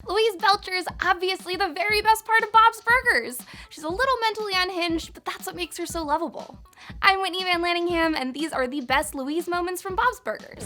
Louise Belcher is obviously the very best part of Bob's Burgers. She's a little mentally unhinged, but that's what makes her so lovable. I'm Whitney Van Laningham, and these are the best Louise moments from Bob's Burgers.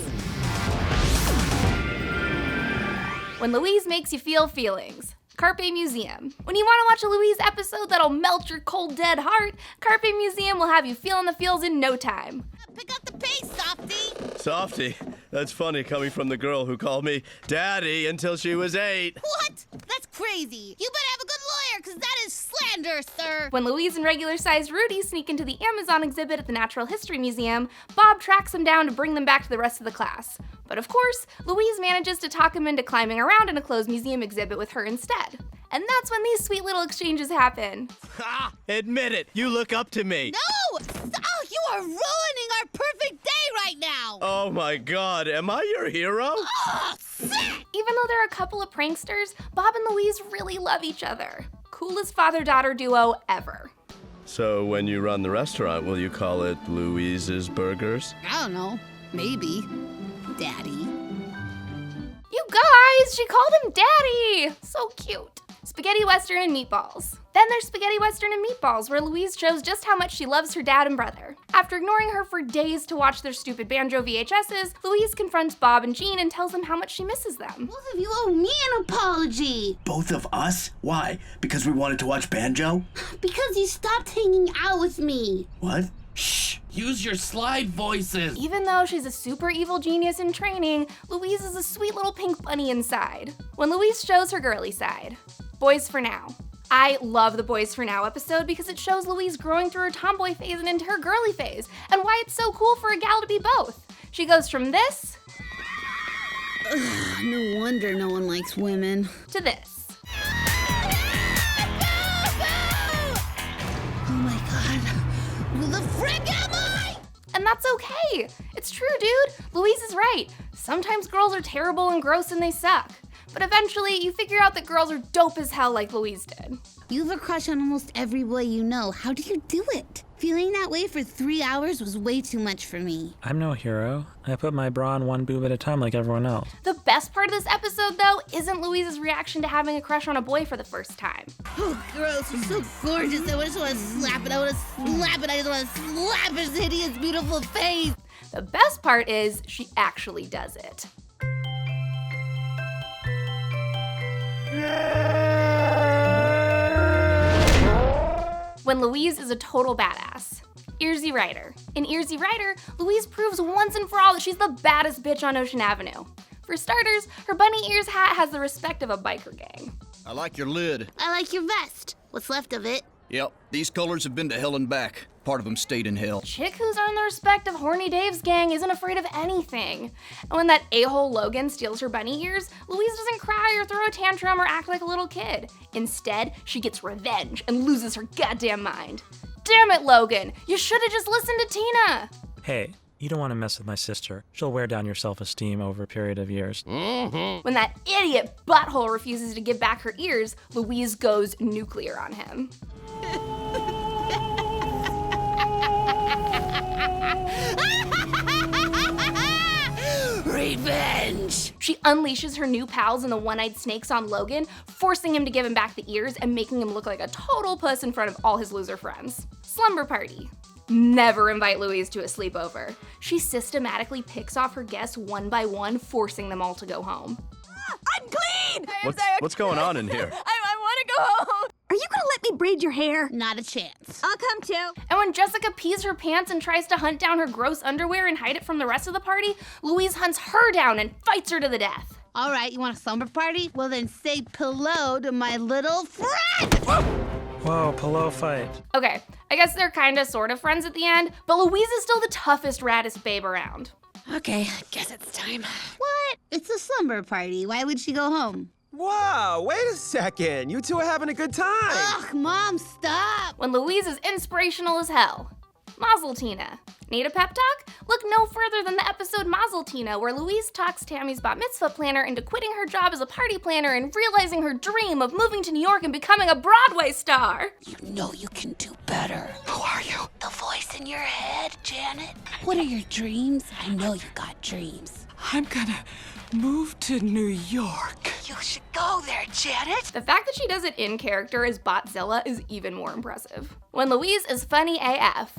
When Louise makes you feel feelings. Carpe Museum. When you want to watch a Louise episode that'll melt your cold, dead heart, Carpe Museum will have you feeling the feels in no time. Pick up the pace, Softy! Softy? That's funny coming from the girl who called me Daddy until she was 8. What? That's crazy. You better have a good lawyer, because that is slander, sir. When Louise and regular-sized Rudy sneak into the Amazon exhibit at the Natural History Museum, Bob tracks them down to bring them back to the rest of the class. But of course, Louise manages to talk him into climbing around in a closed museum exhibit with her instead. And that's when these sweet little exchanges happen. Ha! Admit it, you look up to me. No! Oh, you are ruining our perfect day right now! Oh my God, am I your hero? Oh, sick! Even though they're a couple of pranksters, Bob and Louise really love each other. Coolest father-daughter duo ever. So when you run the restaurant, will you call it Louise's Burgers? I don't know. Maybe. Daddy. You guys, she called him Daddy! So cute. Spaghetti Western and meatballs. Then there's Spaghetti Western and meatballs, where Louise shows just how much she loves her dad and brother. After ignoring her for days to watch their stupid banjo VHSs, Louise confronts Bob and Jean and tells them how much she misses them. Both of you owe me an apology. Both of us? Why? Because we wanted to watch Banjo? Because you stopped hanging out with me. What? Shh! Use your slide voices. Even though she's a super evil genius in training, Louise is a sweet little pink bunny inside. When Louise shows her girly side. Boys for Now. I love the Boys for Now episode because it shows Louise growing through her tomboy phase and into her girly phase, and why it's so cool for a gal to be both. She goes from this No wonder no one likes women. to this. Oh my God. Who the frick am I? And that's okay. It's true, dude. Louise is right. Sometimes girls are terrible and gross and they suck. But eventually, you figure out that girls are dope as hell like Louise did. You have a crush on almost every boy you know. How do you do it? Feeling that way for 3 hours was way too much for me. I'm no hero. I put my bra on one boob at a time like everyone else. The best part of this episode, though, isn't Louise's reaction to having a crush on a boy for the first time. Oh, gross. You're so gorgeous. I just want to slap it. I want to slap it. I just want to slap his hideous, beautiful face. The best part is she actually does it. When Louise is a total badass. Earsy Rider. In Earsy Rider, Louise proves once and for all that she's the baddest bitch on Ocean Avenue. For starters, her bunny ears hat has the respect of a biker gang. I like your lid. I like your vest. What's left of it? Yep, these colors have been to hell and back. Part of them stayed in hell. Chick who's earned the respect of Horny Dave's gang isn't afraid of anything. And when that a-hole Logan steals her bunny ears, Louise doesn't cry or throw a tantrum or act like a little kid. Instead, she gets revenge and loses her goddamn mind. Damn it, Logan! You should've just listened to Tina! Hey, you don't want to mess with my sister. She'll wear down your self-esteem over a period of years. When that idiot butthole refuses to give back her ears, Louise goes nuclear on him. Revenge! She unleashes her new pals and the one-eyed snakes on Logan, forcing him to give him back the ears and making him look like a total puss in front of all his loser friends. Slumber party. Never invite Louise to a sleepover. She systematically picks off her guests one by one, forcing them all to go home. I'm clean! What's going on in here? I want to go home. Are you gonna let me braid your hair? Not a chance. I'll come too. And when Jessica pees her pants and tries to hunt down her gross underwear and hide it from the rest of the party, Louise hunts her down and fights her to the death. All right, you want a slumber party? Well, then say hello to my little friend! Whoa, pillow fight. Okay, I guess they're kinda sorta friends at the end, but Louise is still the toughest, raddest babe around. Okay, guess it's time. What? It's a slumber party. Why would she go home? Whoa, wait a second. You two are having a good time. Ugh, Mom, stop! When Louise is inspirational as hell. Mazel Tina. Need a pep talk? Look no further than the episode Mazel Tina, where Louise talks Tammy's bat mitzvah planner into quitting her job as a party planner and realizing her dream of moving to New York and becoming a Broadway star. You know you can do better. Who are you? The voice in your head, Janet. What are your dreams? I know you got dreams. I'm gonna Move to New York. You should go there, Janet. The fact that she does it in character as Botzilla is even more impressive. When Louise is funny AF.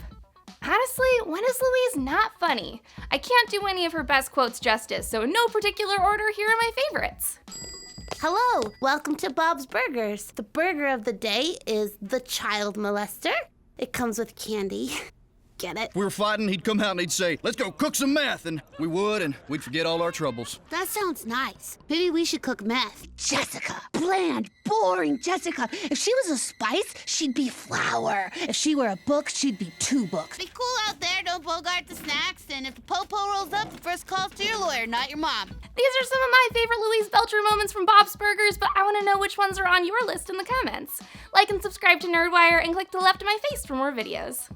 Honestly, when is Louise not funny? I can't do any of her best quotes justice, so in no particular order, here are my favorites. Hello, welcome to Bob's Burgers. The burger of the day is the child molester. It comes with candy. Get it? If we were fighting, he'd come out and he'd say, let's go cook some meth, and we would, and we'd forget all our troubles. That sounds nice. Maybe we should cook meth. Jessica. Bland, boring Jessica. If she was a spice, she'd be flour. If she were a book, she'd be 2 books. Be cool out there, don't bogart the snacks, and if the po-po rolls up, the first call's to your lawyer, not your mom. These are some of my favorite Louise Belcher moments from Bob's Burgers, but I want to know which ones are on your list in the comments. Like and subscribe to NerdWire and click to the left of my face for more videos.